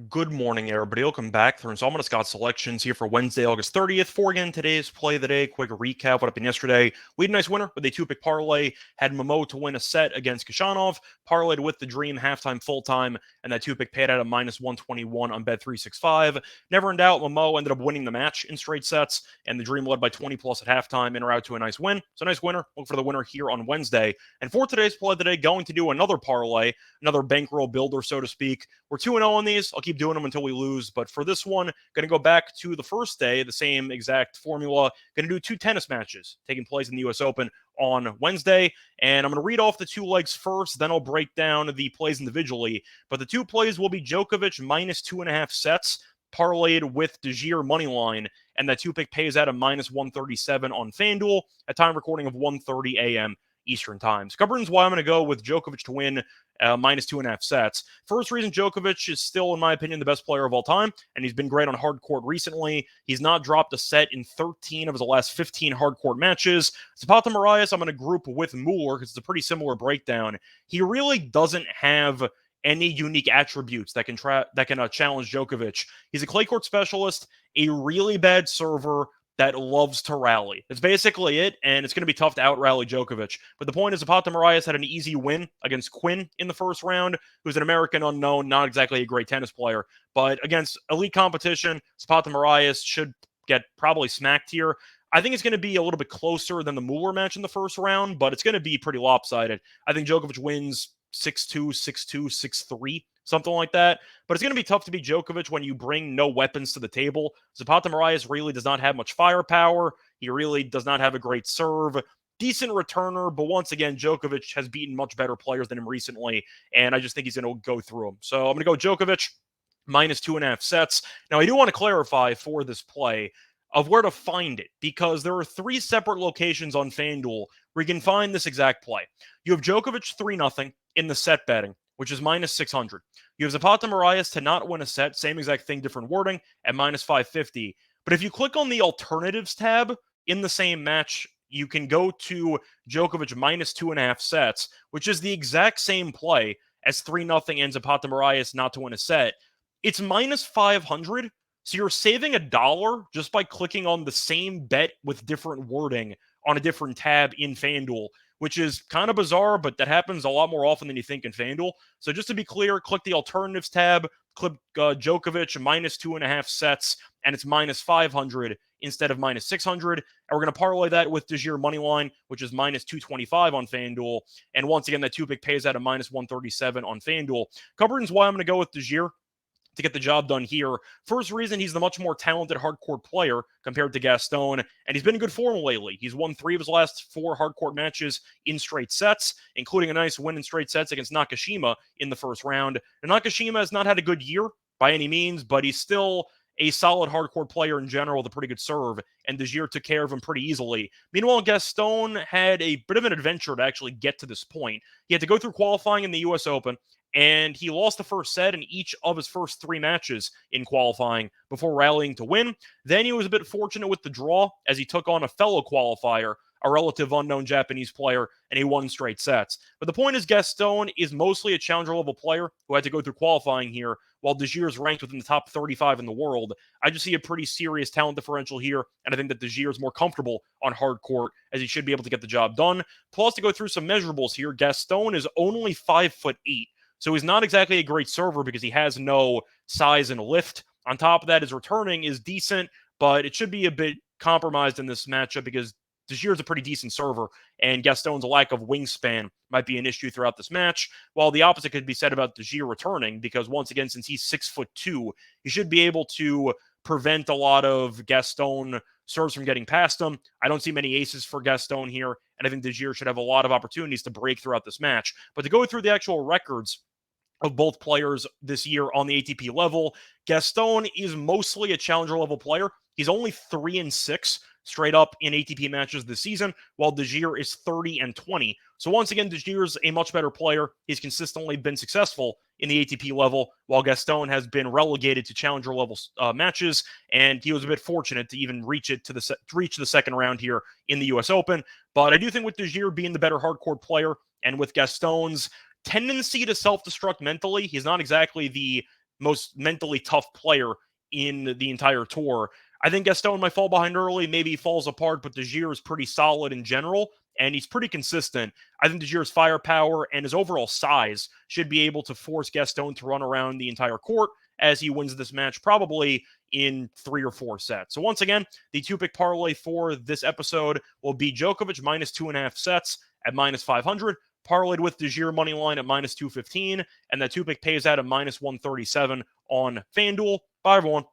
Good morning, everybody. Welcome back. Through installment of Scott's selections here for Wednesday, August 30th. For again today's play of the day. Quick recap. What happened yesterday? We had a nice winner with a two-pick parlay. Had Momo to win a set against Kashanov. Parlayed with the Dream halftime, full time, and that two-pick paid out a minus 121 on Bet365. Never in doubt, Momo ended up winning the match in straight sets, and the Dream led by 20 plus at halftime, in or out to a nice win. So nice winner. Look for the winner here on Wednesday. And for today's play of the day, going to do another parlay, another bankroll builder, so to speak. We're 2-0 on these. I'll keep doing them until we lose. But for this one, going to go back to the first day, the same exact formula. Going to do two tennis matches taking place in the U.S. Open on Wednesday. And I'm going to read off the two legs first. Then I'll break down the plays individually. But the two plays will be Djokovic minus 2.5 sets, parlayed with De Gea money line, and that two-pick pays out a minus 137 on FanDuel at time recording of 1:30 a.m. Eastern Time. So governs why I'm going to go with Djokovic to win minus 2.5 sets. First reason, Djokovic is still, in my opinion, the best player of all time, and he's been great on hard court recently. He's not dropped a set in 13 of his last 15 hard court matches. Zapata Miralles, I'm going to group with Mueller because it's a pretty similar breakdown. He really doesn't have any unique attributes that can challenge Djokovic. He's a clay court specialist, a really bad server that loves to rally. That's basically it, and it's going to be tough to out-rally Djokovic. But the point is, Zapata Miralles had an easy win against Quinn in the first round, who's an American unknown, not exactly a great tennis player. But against elite competition, Zapata Miralles should get probably smacked here. I think it's going to be a little bit closer than the Mueller match in the first round, but it's going to be pretty lopsided. I think Djokovic wins 6-2, 6-2, 6-3, something like that. But it's going to be tough to beat Djokovic when you bring no weapons to the table. Zapata Miralles really does not have much firepower. He really does not have a great serve. Decent returner, but once again, Djokovic has beaten much better players than him recently, and I just think he's going to go through them. So I'm going to go Djokovic minus 2.5 sets. Now, I do want to clarify for this play of where to find it, because there are three separate locations on FanDuel where you can find this exact play. You have Djokovic 3-0 in the set betting, which is minus 600. You have Zapata Miralles to not win a set, same exact thing, different wording, at minus 550. But if you click on the alternatives tab in the same match, you can go to Djokovic minus 2.5 sets, which is the exact same play as 3-0 and Zapata Miralles not to win a set. It's minus 500. So you're saving $1 just by clicking on the same bet with different wording on a different tab in FanDuel, which is kind of bizarre, but that happens a lot more often than you think in FanDuel. So just to be clear, click the alternatives tab, click Djokovic minus 2.5 sets, and it's minus 500 instead of minus 600. And we're going to parlay that with De Gea money line, which is minus 225 on FanDuel. And once again, that two-pick pays out a minus 137 on FanDuel. Coverings why I'm going to go with De Gea to get the job done here. First reason, he's the much more talented hardcourt player compared to Gaston, and he's been in good form lately. He's won 3 of his last 4 hardcourt matches in straight sets, including a nice win in straight sets against Nakashima in the first round. And Nakashima has not had a good year by any means, but he's still a solid hardcourt player in general with a pretty good serve, and De Gea took care of him pretty easily. Meanwhile, Gaston had a bit of an adventure to actually get to this point. He had to go through qualifying in the U.S. Open, and he lost the first set in each of his first 3 matches in qualifying before rallying to win. Then he was a bit fortunate with the draw as he took on a fellow qualifier, a relative unknown Japanese player, and he won straight sets. But the point is, Gaston is mostly a challenger level player who had to go through qualifying here, while De Gea is ranked within the top 35 in the world. I just see a pretty serious talent differential here, and I think that De Gea is more comfortable on hard court, as he should be able to get the job done. Plus, to go through some measurables here, Gaston is only 5'8". So he's not exactly a great server because he has no size and lift. On top of that, his returning is decent, but it should be a bit compromised in this matchup because De Gea is a pretty decent server, and Gaston's lack of wingspan might be an issue throughout this match. While the opposite could be said about De Gea returning, because once again, since he's 6'2", he should be able to prevent a lot of Gaston serves from getting past him. I don't see many aces for Gaston here, and I think De Gea should have a lot of opportunities to break throughout this match. But to go through the actual records of both players this year on the ATP level, Gaston is mostly a challenger level player. He's only 3-6 straight up in ATP matches this season, while De Gea is 30-20. So once again, De Gea is a much better player. He's consistently been successful in the ATP level, while Gaston has been relegated to challenger level matches, and he was a bit fortunate to even reach the second round here in the U.S. Open. But I do think with De Gea being the better hardcourt player, and with Gaston's tendency to self-destruct mentally, he's not exactly the most mentally tough player in the entire tour. I think Gaston might fall behind early. Maybe he falls apart, but Desir is pretty solid in general, and he's pretty consistent. I think Desir's firepower and his overall size should be able to force Gaston to run around the entire court as he wins this match, probably in 3 or 4 sets. So once again, the 2-pick parlay for this episode will be Djokovic minus 2.5 sets at minus 500, parlayed with Desir money line at minus 215, and that 2-pick pays out at minus 137 on FanDuel. Bye, everyone.